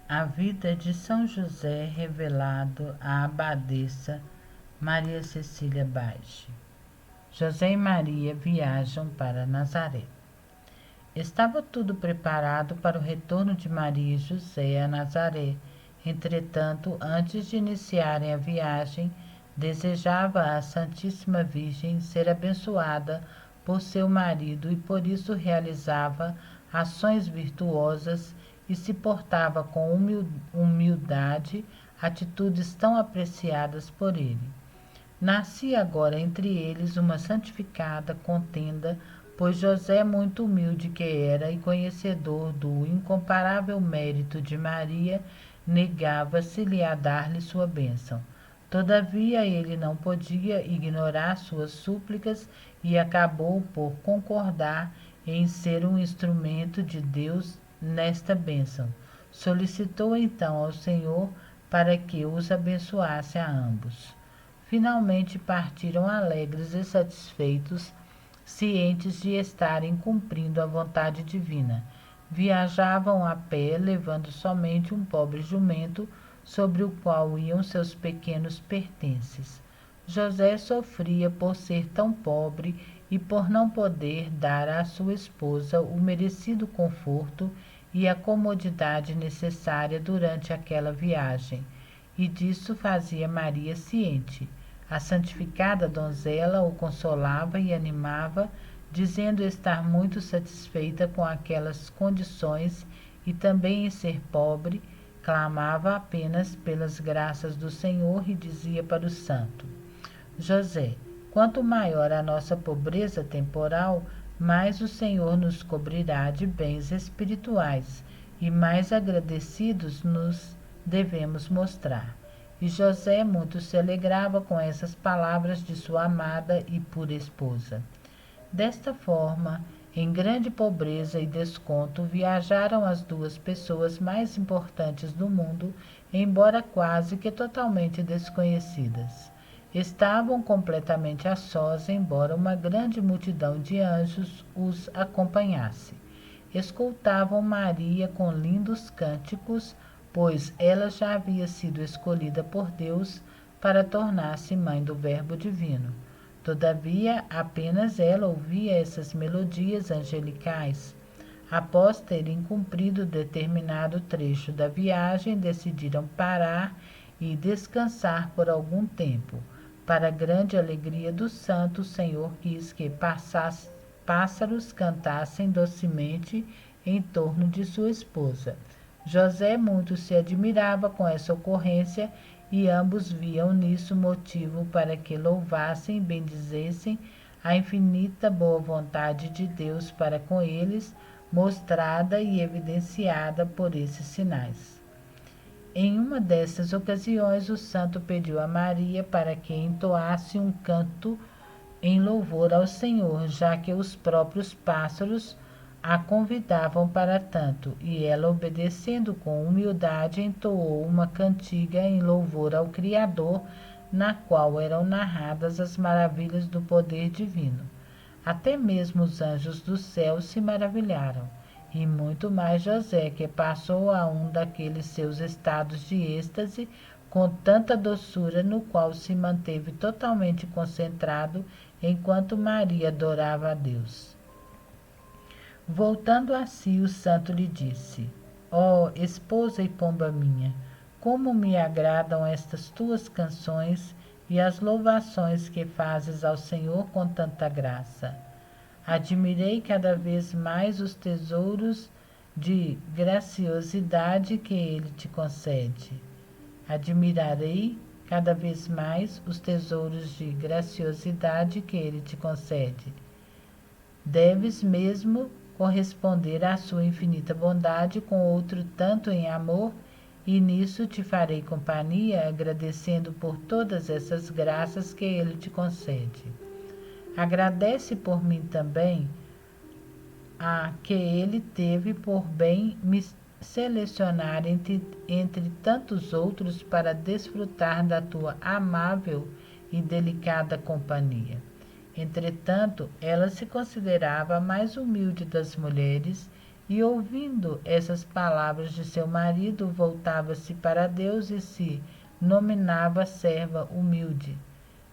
A vida de São José revelado à abadesa Maria Cecília Bage. José e Maria viajam para Nazaré. Estava tudo preparado para o retorno de Maria e José a Nazaré. Entretanto, antes de iniciarem a viagem, desejava a Santíssima Virgem ser abençoada por seu marido e por isso realizava ações virtuosas e se portava com humildade, atitudes tão apreciadas por ele. Nascia agora entre eles uma santificada contenda, pois José, muito humilde que era e conhecedor do incomparável mérito de Maria, negava-se-lhe a dar-lhe sua bênção. Todavia ele não podia ignorar suas súplicas e acabou por concordar em ser um instrumento de Deus nesta bênção. Solicitou então ao Senhor para que os abençoasse a ambos. Finalmente partiram alegres e satisfeitos, cientes de estarem cumprindo a vontade divina. Viajavam a pé, levando somente um pobre jumento, sobre o qual iam seus pequenos pertences. José sofria por ser tão pobre e por não poder dar à sua esposa o merecido conforto e a comodidade necessária durante aquela viagem, e disso fazia Maria ciente. A santificada donzela o consolava e animava, dizendo estar muito satisfeita com aquelas condições e também em ser pobre, clamava apenas pelas graças do Senhor e dizia para o santo: José, quanto maior a nossa pobreza temporal, mais o Senhor nos cobrirá de bens espirituais e mais agradecidos nos devemos mostrar. E José muito se alegrava com essas palavras de sua amada e pura esposa. Desta forma, em grande pobreza e desconto, viajaram as duas pessoas mais importantes do mundo, embora quase que totalmente desconhecidas. Estavam completamente a sós, embora uma grande multidão de anjos os acompanhasse. Escoltavam Maria com lindos cânticos, pois ela já havia sido escolhida por Deus para tornar-se mãe do Verbo Divino. Todavia, apenas ela ouvia essas melodias angelicais. Após terem cumprido determinado trecho da viagem, decidiram parar e descansar por algum tempo. Para grande alegria do santo, o Senhor quis que pássaros cantassem docemente em torno de sua esposa. José muito se admirava com essa ocorrência e ambos viam nisso motivo para que louvassem e bendizessem a infinita boa vontade de Deus para com eles, mostrada e evidenciada por esses sinais. Em uma dessas ocasiões, o santo pediu a Maria para que entoasse um canto em louvor ao Senhor, já que os próprios pássaros a convidavam para tanto, e ela, obedecendo com humildade, entoou uma cantiga em louvor ao Criador, na qual eram narradas as maravilhas do poder divino. Até mesmo os anjos do céu se maravilharam, e muito mais José, que passou a um daqueles seus estados de êxtase com tanta doçura, no qual se manteve totalmente concentrado enquanto Maria adorava a Deus. Voltando a si, o santo lhe disse: Ó esposa e pomba minha, como me agradam estas tuas canções e as louvações que fazes ao Senhor com tanta graça. Admirei cada vez mais os tesouros de graciosidade que ele te concede. Admirarei cada vez mais os tesouros de graciosidade que ele te concede. Deves mesmo corresponder à sua infinita bondade com outro tanto em amor, e nisso te farei companhia, agradecendo por todas essas graças que ele te concede. Agradece por mim também a que ele teve por bem me selecionar entre tantos outros para desfrutar da tua amável e delicada companhia. Entretanto, ela se considerava a mais humilde das mulheres E ouvindo essas palavras de seu marido, voltava-se para Deus e se nominava serva humilde.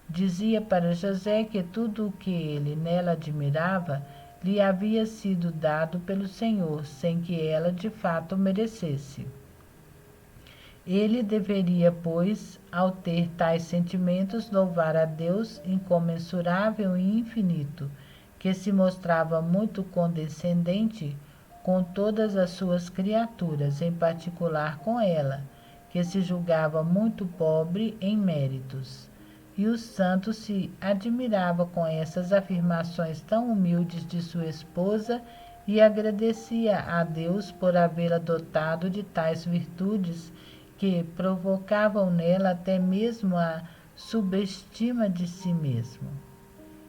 Dizia para José que tudo o que ele nela admirava lhe havia sido dado pelo Senhor, sem que ela de fato merecesse. Ele deveria, pois, ao ter tais sentimentos, louvar a Deus incomensurável e infinito, que se mostrava muito condescendente com todas as suas criaturas, em particular com ela, que se julgava muito pobre em méritos. E o santo se admirava com essas afirmações tão humildes de sua esposa e agradecia a Deus por havê-la dotado de tais virtudes que provocavam nela até mesmo a subestima de si mesmo.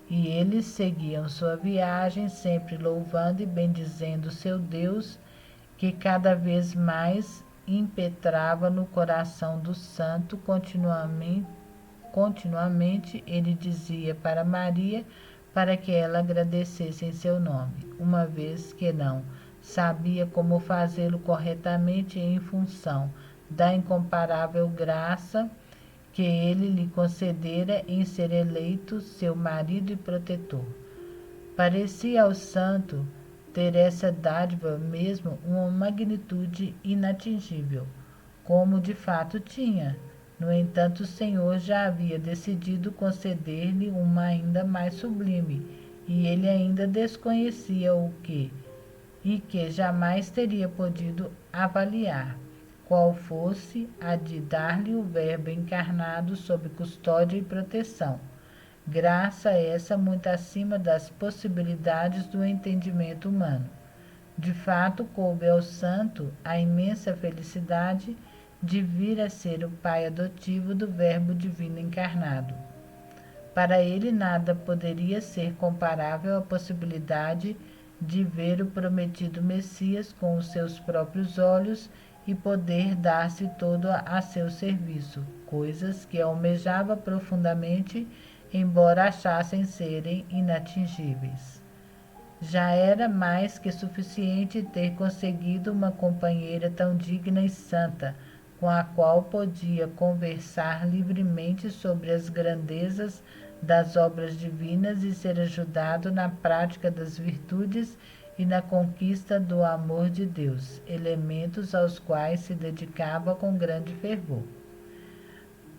E eles seguiam sua viagem, sempre louvando e bendizendo seu Deus, que cada vez mais impetrava no coração do santo. Continuamente ele dizia para Maria para que ela agradecesse em seu nome, uma vez que não sabia como fazê-lo corretamente em função da incomparável graça que ele lhe concedera em ser eleito seu marido e protetor. Parecia ao santo ter essa dádiva mesmo uma magnitude inatingível, como de fato tinha. No entanto, o Senhor já havia decidido conceder-lhe uma ainda mais sublime, e ele ainda desconhecia o que, e que jamais teria podido avaliar, qual fosse a de dar-lhe o Verbo encarnado sob custódia e proteção. Graça essa muito acima das possibilidades do entendimento humano. De fato, coube ao santo a imensa felicidade de vir a ser o pai adotivo do Verbo divino encarnado. Para ele nada poderia ser comparável à possibilidade de ver o prometido Messias com os seus próprios olhos e poder dar-se todo a seu serviço, coisas que almejava profundamente, embora achassem serem inatingíveis. Já era mais que suficiente ter conseguido uma companheira tão digna e santa, com a qual podia conversar livremente sobre as grandezas das obras divinas e ser ajudado na prática das virtudes e na conquista do amor de Deus, elementos aos quais se dedicava com grande fervor.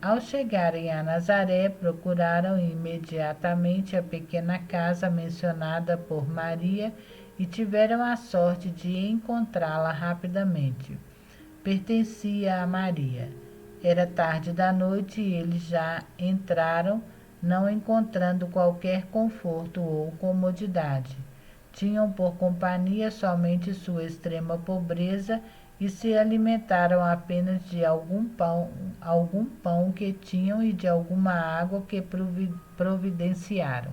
Ao chegarem a Nazaré, procuraram imediatamente a pequena casa mencionada por Maria e tiveram a sorte de encontrá-la rapidamente. Pertencia a Maria. Era tarde da noite e eles já entraram, não encontrando qualquer conforto ou comodidade. Tinham por companhia somente sua extrema pobreza e se alimentaram apenas de algum pão que tinham e de alguma água que providenciaram.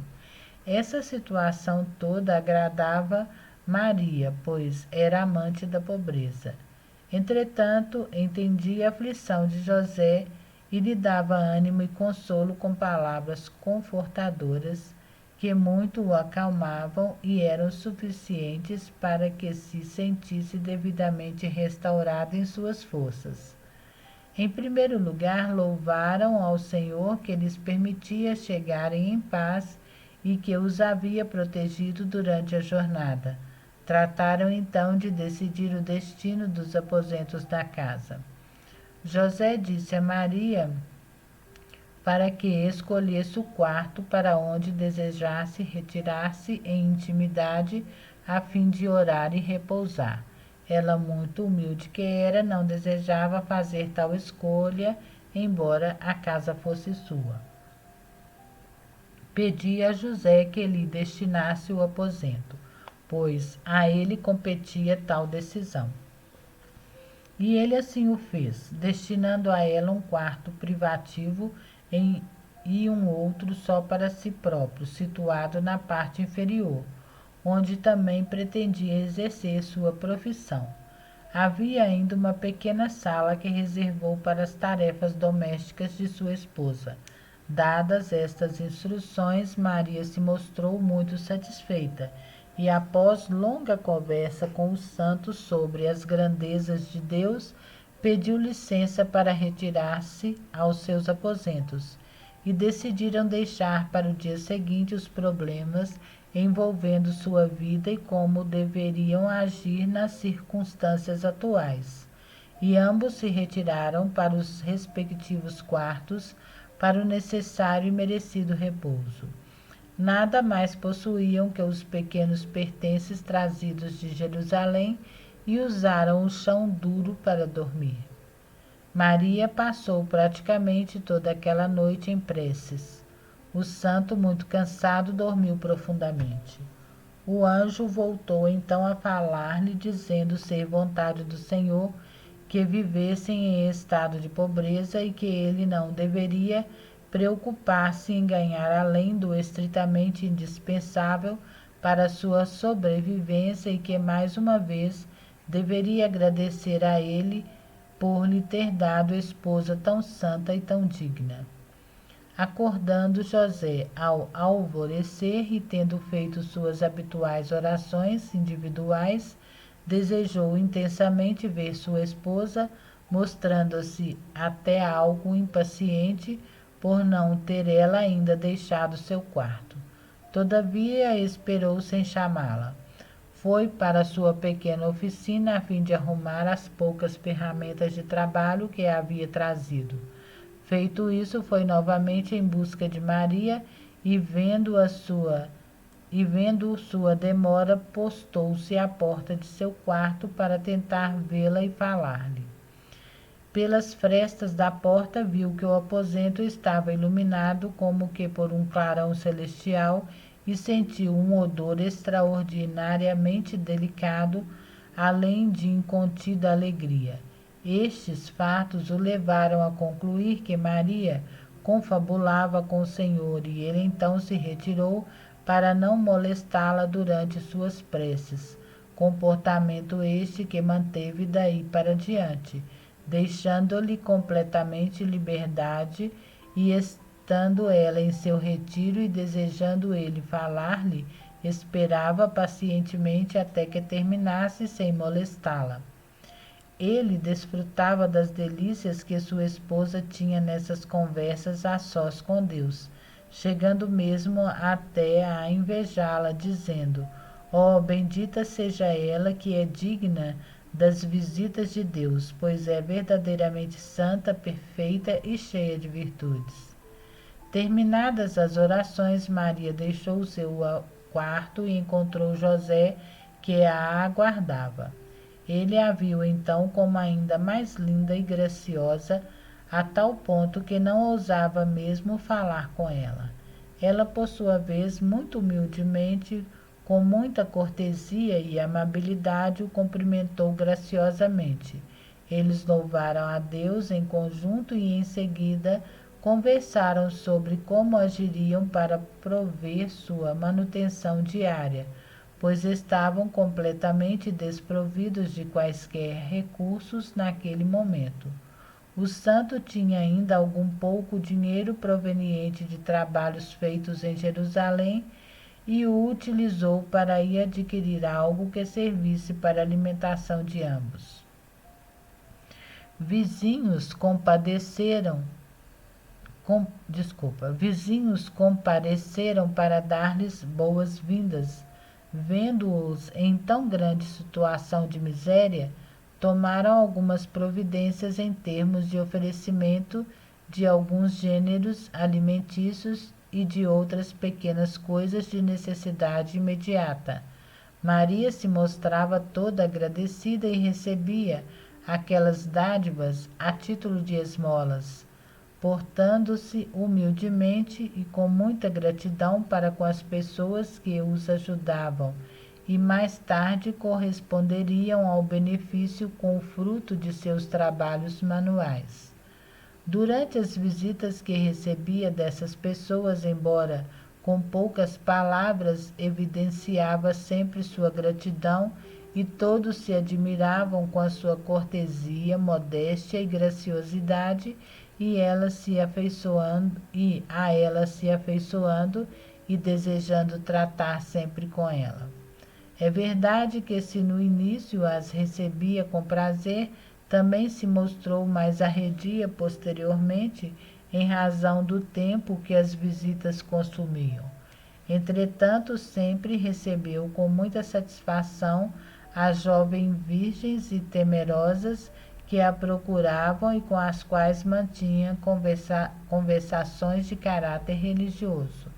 Essa situação toda agradava Maria, pois era amante da pobreza. Entretanto, entendia a aflição de José e lhe dava ânimo e consolo com palavras confortadoras que muito o acalmavam e eram suficientes para que se sentisse devidamente restaurado em suas forças. Em primeiro lugar, louvaram ao Senhor que lhes permitia chegarem em paz e que os havia protegido durante a jornada. Trataram então de decidir o destino dos aposentos da casa. José disse a Maria para que escolhesse o quarto para onde desejasse retirar-se em intimidade, a fim de orar e repousar. Ela, muito humilde que era, não desejava fazer tal escolha, embora a casa fosse sua. Pedia a José que lhe destinasse o aposento, pois a ele competia tal decisão. E ele assim o fez, destinando a ela um quarto privativo e um outro só para si próprio, situado na parte inferior, onde também pretendia exercer sua profissão. Havia ainda uma pequena sala que reservou para as tarefas domésticas de sua esposa. Dadas estas instruções, Maria se mostrou muito satisfeita e após longa conversa com os santos sobre as grandezas de Deus, pediu licença para retirar-se aos seus aposentos, e decidiram deixar para o dia seguinte os problemas envolvendo sua vida e como deveriam agir nas circunstâncias atuais. E ambos se retiraram para os respectivos quartos para o necessário e merecido repouso. Nada mais possuíam que os pequenos pertences trazidos de Jerusalém e usaram o chão duro para dormir. Maria passou praticamente toda aquela noite em preces. O santo, muito cansado, dormiu profundamente. O anjo voltou então a falar-lhe, dizendo ser vontade do Senhor que vivessem em estado de pobreza e que ele não deveria preocupar-se em ganhar além do estritamente indispensável para sua sobrevivência e que mais uma vez deveria agradecer a ele por lhe ter dado esposa tão santa e tão digna. Acordando José ao alvorecer e tendo feito suas habituais orações individuais, desejou intensamente ver sua esposa, mostrando-se até algo impaciente por não ter ela ainda deixado seu quarto. Todavia, esperou sem chamá-la. Foi para sua pequena oficina a fim de arrumar as poucas ferramentas de trabalho que havia trazido. Feito isso, foi novamente em busca de Maria e vendo sua demora, postou-se à porta de seu quarto para tentar vê-la e falar-lhe. Pelas frestas da porta viu que o aposento estava iluminado como que por um clarão celestial e sentiu um odor extraordinariamente delicado, além de incontida alegria. Estes fatos o levaram a concluir que Maria confabulava com o Senhor e ele então se retirou para não molestá-la durante suas preces, comportamento este que manteve daí para diante, deixando-lhe completamente liberdade e estando ela em seu retiro e desejando ele falar-lhe, esperava pacientemente até que terminasse sem molestá-la. Ele desfrutava das delícias que sua esposa tinha nessas conversas a sós com Deus, chegando mesmo até a invejá-la, dizendo: "Oh, bendita seja ela que é digna das visitas de Deus, pois é verdadeiramente santa, perfeita e cheia de virtudes." Terminadas as orações, Maria deixou o seu quarto e encontrou José, que a aguardava. Ele a viu então como ainda mais linda e graciosa, a tal ponto que não ousava mesmo falar com ela. Ela, por sua vez, muito humildemente, com muita cortesia e amabilidade, o cumprimentou graciosamente. Eles louvaram a Deus em conjunto e, em seguida, conversaram sobre como agiriam para prover sua manutenção diária, pois estavam completamente desprovidos de quaisquer recursos naquele momento. O santo tinha ainda algum pouco dinheiro proveniente de trabalhos feitos em Jerusalém e o utilizou para ir adquirir algo que servisse para a alimentação de ambos. Vizinhos compareceram para dar-lhes boas-vindas. Vendo-os em tão grande situação de miséria, tomaram algumas providências em termos de oferecimento de alguns gêneros alimentícios e de outras pequenas coisas de necessidade imediata. Maria se mostrava toda agradecida e recebia aquelas dádivas a título de esmolas, portando-se humildemente e com muita gratidão para com as pessoas que os ajudavam, e mais tarde corresponderiam ao benefício com o fruto de seus trabalhos manuais. Durante as visitas que recebia dessas pessoas, embora com poucas palavras, evidenciava sempre sua gratidão e todos se admiravam com a sua cortesia, modéstia e graciosidade, e a ela se afeiçoando e desejando tratar sempre com ela. É verdade que, se no início as recebia com prazer, também se mostrou mais arredia posteriormente, em razão do tempo que as visitas consumiam. Entretanto, sempre recebeu com muita satisfação as jovens virgens e temerosas que a procuravam e com as quais mantinha conversações de caráter religioso.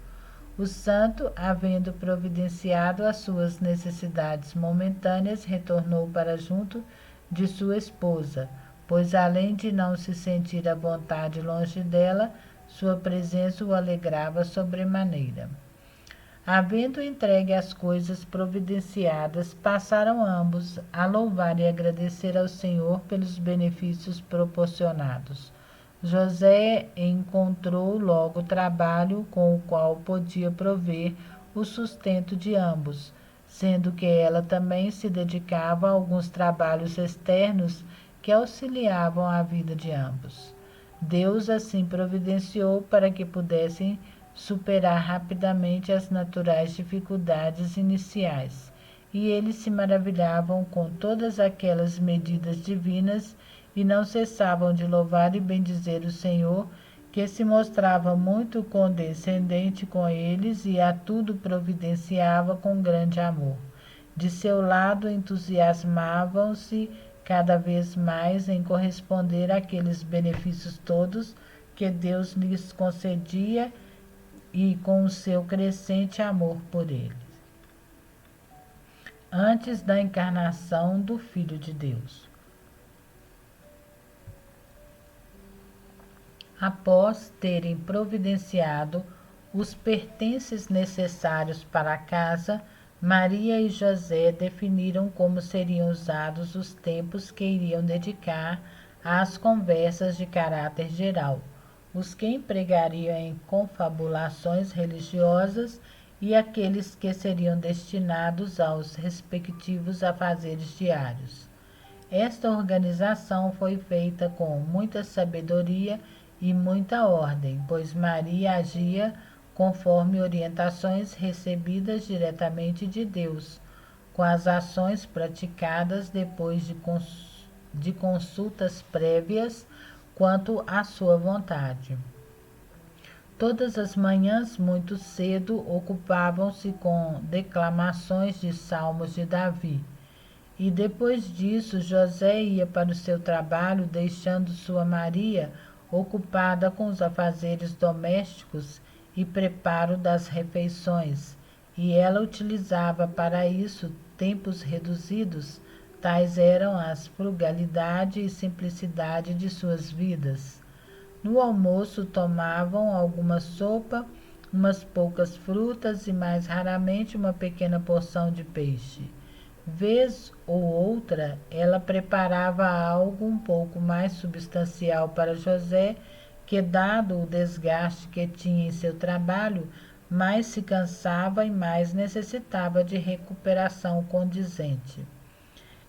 O santo, havendo providenciado as suas necessidades momentâneas, retornou para junto de sua esposa, pois, além de não se sentir à vontade longe dela, sua presença o alegrava sobremaneira. Havendo entregue as coisas providenciadas, passaram ambos a louvar e agradecer ao Senhor pelos benefícios proporcionados. José encontrou logo trabalho com o qual podia prover o sustento de ambos, sendo que ela também se dedicava a alguns trabalhos externos que auxiliavam a vida de ambos. Deus assim providenciou para que pudessem superar rapidamente as naturais dificuldades iniciais, e eles se maravilhavam com todas aquelas medidas divinas e não cessavam de louvar e bendizer o Senhor, que se mostrava muito condescendente com eles e a tudo providenciava com grande amor. De seu lado, entusiasmavam-se cada vez mais em corresponder àqueles benefícios todos que Deus lhes concedia e com o seu crescente amor por eles. Antes da encarnação do Filho de Deus. Após terem providenciado os pertences necessários para a casa, Maria e José definiram como seriam usados os tempos que iriam dedicar às conversas de caráter geral, os que empregariam em confabulações religiosas e aqueles que seriam destinados aos respectivos afazeres diários. Esta organização foi feita com muita sabedoria e muita ordem, pois Maria agia conforme orientações recebidas diretamente de Deus, com as ações praticadas depois de consultas prévias quanto à sua vontade. Todas as manhãs, muito cedo, ocupavam-se com declamações de salmos de Davi. E depois disso, José ia para o seu trabalho, deixando sua Maria ocupada com os afazeres domésticos e preparo das refeições, e ela utilizava para isso tempos reduzidos, tais eram as frugalidade e simplicidade de suas vidas. No almoço tomavam alguma sopa, umas poucas frutas e mais raramente uma pequena porção de peixe. Vez ou outra, ela preparava algo um pouco mais substancial para José, que, dado o desgaste que tinha em seu trabalho, mais se cansava e mais necessitava de recuperação condizente.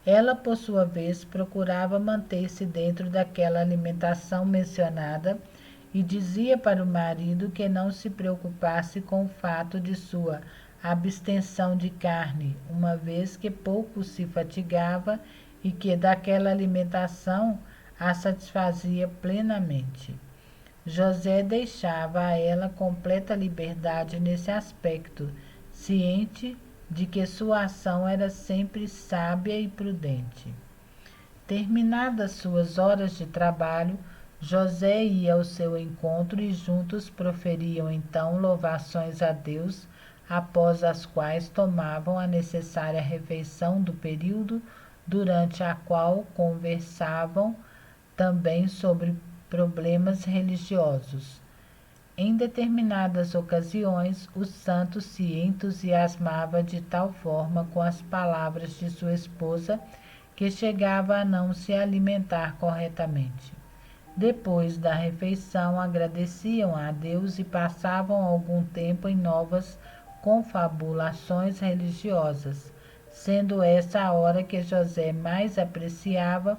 Ela, por sua vez, procurava manter-se dentro daquela alimentação mencionada e dizia para o marido que não se preocupasse com o fato de sua abstenção de carne, uma vez que pouco se fatigava e que daquela alimentação a satisfazia plenamente. José deixava a ela completa liberdade nesse aspecto, ciente de que sua ação era sempre sábia e prudente. Terminadas suas horas de trabalho, José ia ao seu encontro e juntos proferiam então louvações a Deus, após as quais tomavam a necessária refeição do período, durante a qual conversavam também sobre problemas religiosos. Em determinadas ocasiões, o santo se entusiasmava de tal forma com as palavras de sua esposa que chegava a não se alimentar corretamente. Depois da refeição, agradeciam a Deus e passavam algum tempo em novas confabulações religiosas, sendo essa a hora que José mais apreciava,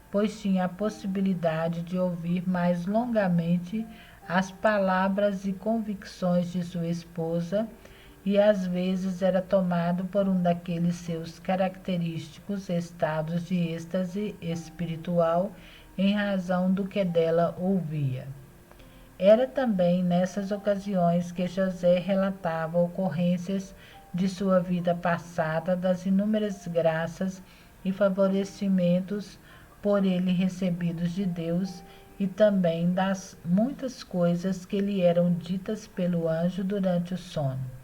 pois tinha a possibilidade de ouvir mais longamente as palavras e convicções de sua esposa e às vezes era tomado por um daqueles seus característicos estados de êxtase espiritual em razão do que dela ouvia. Era também nessas ocasiões que José relatava ocorrências de sua vida passada, das inúmeras graças e favorecimentos por ele recebidos de Deus e também das muitas coisas que lhe eram ditas pelo anjo durante o sono.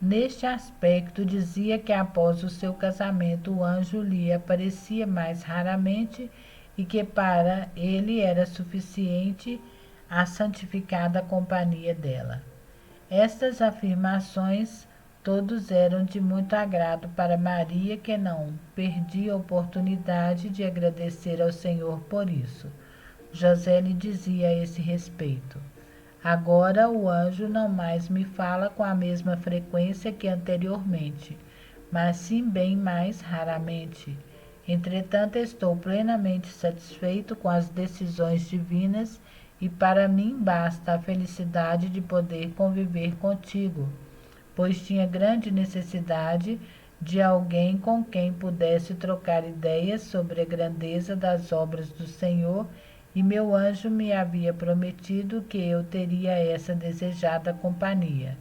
Neste aspecto, dizia que após o seu casamento o anjo lhe aparecia mais raramente e que para ele era suficiente a santificada companhia dela. Estas afirmações todos eram de muito agrado para Maria, que não perdia a oportunidade de agradecer ao Senhor por isso. José lhe dizia a esse respeito: agora o anjo não mais me fala com a mesma frequência que anteriormente, mas sim bem mais raramente. Entretanto, estou plenamente satisfeito com as decisões divinas e para mim basta a felicidade de poder conviver contigo, pois tinha grande necessidade de alguém com quem pudesse trocar ideias sobre a grandeza das obras do Senhor, e meu anjo me havia prometido que eu teria essa desejada companhia.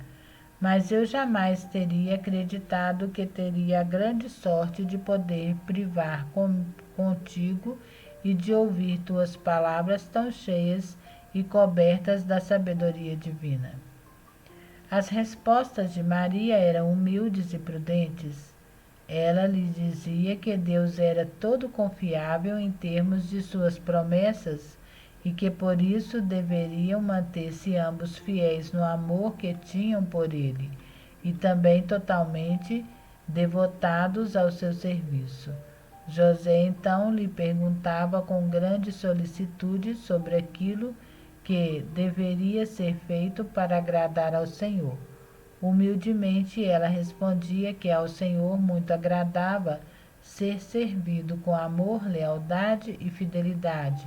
Mas eu jamais teria acreditado que teria a grande sorte de poder privar contigo e de ouvir tuas palavras tão cheias e cobertas da sabedoria divina. As respostas de Maria eram humildes e prudentes. Ela lhe dizia que Deus era todo confiável em termos de suas promessas e que por isso deveriam manter-se ambos fiéis no amor que tinham por ele e também totalmente devotados ao seu serviço. José então lhe perguntava com grande solicitude sobre aquilo que deveria ser feito para agradar ao Senhor. Humildemente ela respondia que ao Senhor muito agradava ser servido com amor, lealdade e fidelidade,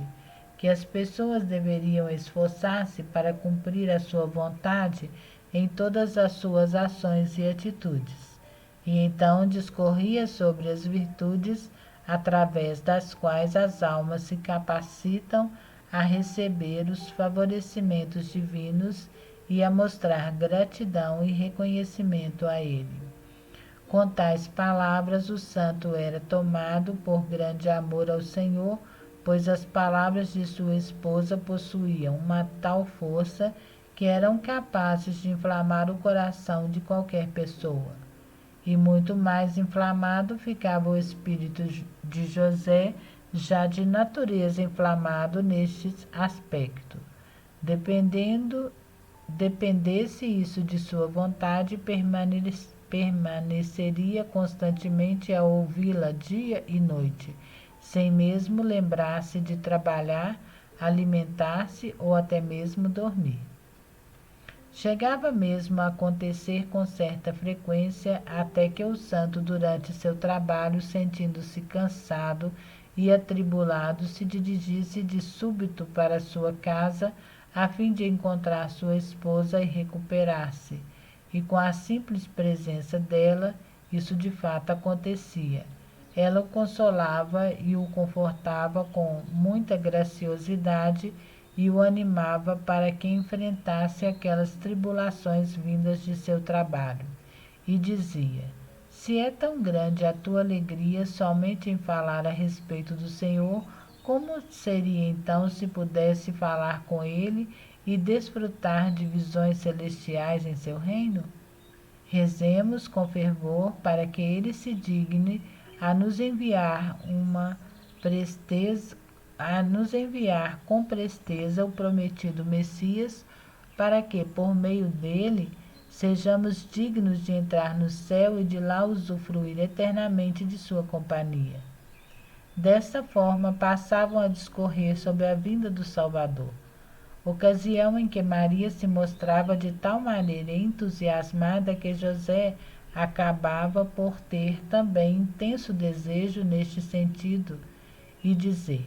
que as pessoas deveriam esforçar-se para cumprir a sua vontade em todas as suas ações e atitudes. E então discorria sobre as virtudes através das quais as almas se capacitam a receber os favorecimentos divinos e a mostrar gratidão e reconhecimento a ele. Com tais palavras, o santo era tomado por grande amor ao Senhor, pois as palavras de sua esposa possuíam uma tal força que eram capazes de inflamar o coração de qualquer pessoa. E muito mais inflamado ficava o espírito de José, já de natureza inflamado neste aspecto. Dependesse isso de sua vontade, permaneceria constantemente a ouvi-la dia e noite, sem mesmo lembrar-se de trabalhar, alimentar-se ou até mesmo dormir. Chegava mesmo a acontecer com certa frequência até que o santo, durante seu trabalho, sentindo-se cansado e atribulado, se dirigisse de súbito para sua casa, a fim de encontrar sua esposa e recuperar-se. E com a simples presença dela, isso de fato acontecia. Ela o consolava e o confortava com muita graciosidade e o animava para que enfrentasse aquelas tribulações vindas de seu trabalho. E dizia: se é tão grande a tua alegria somente em falar a respeito do Senhor, como seria então se pudesse falar com ele e desfrutar de visões celestiais em seu reino? Rezemos com fervor para que ele se digne a nos enviar com presteza o prometido Messias, para que, por meio dele, sejamos dignos de entrar no céu e de lá usufruir eternamente de sua companhia. Desta forma, passavam a discorrer sobre a vinda do Salvador, ocasião em que Maria se mostrava de tal maneira entusiasmada que José acabava por ter também intenso desejo neste sentido e dizer: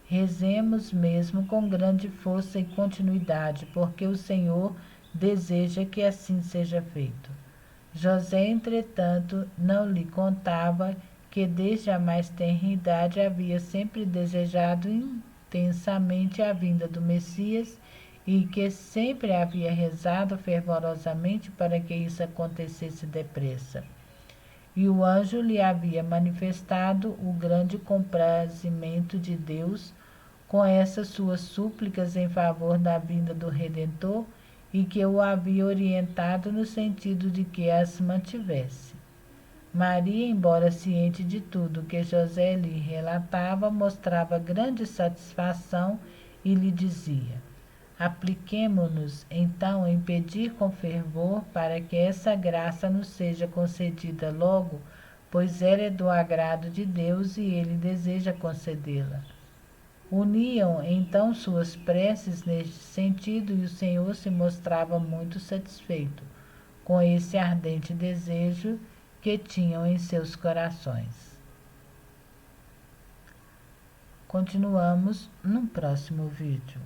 rezemos mesmo com grande força e continuidade, porque o Senhor deseja que assim seja feito. José, entretanto, não lhe contava que desde a mais tenra idade havia sempre desejado intensamente a vinda do Messias e que sempre havia rezado fervorosamente para que isso acontecesse depressa. E o anjo lhe havia manifestado o grande comprazimento de Deus com essas suas súplicas em favor da vinda do Redentor e que o havia orientado no sentido de que as mantivesse. Maria, embora ciente de tudo que José lhe relatava, mostrava grande satisfação e lhe dizia: apliquemo-nos, então, em pedir com fervor para que essa graça nos seja concedida logo, pois ela é do agrado de Deus e ele deseja concedê-la. Uniam então suas preces neste sentido e o Senhor se mostrava muito satisfeito com esse ardente desejo que tinham em seus corações. Continuamos no próximo vídeo.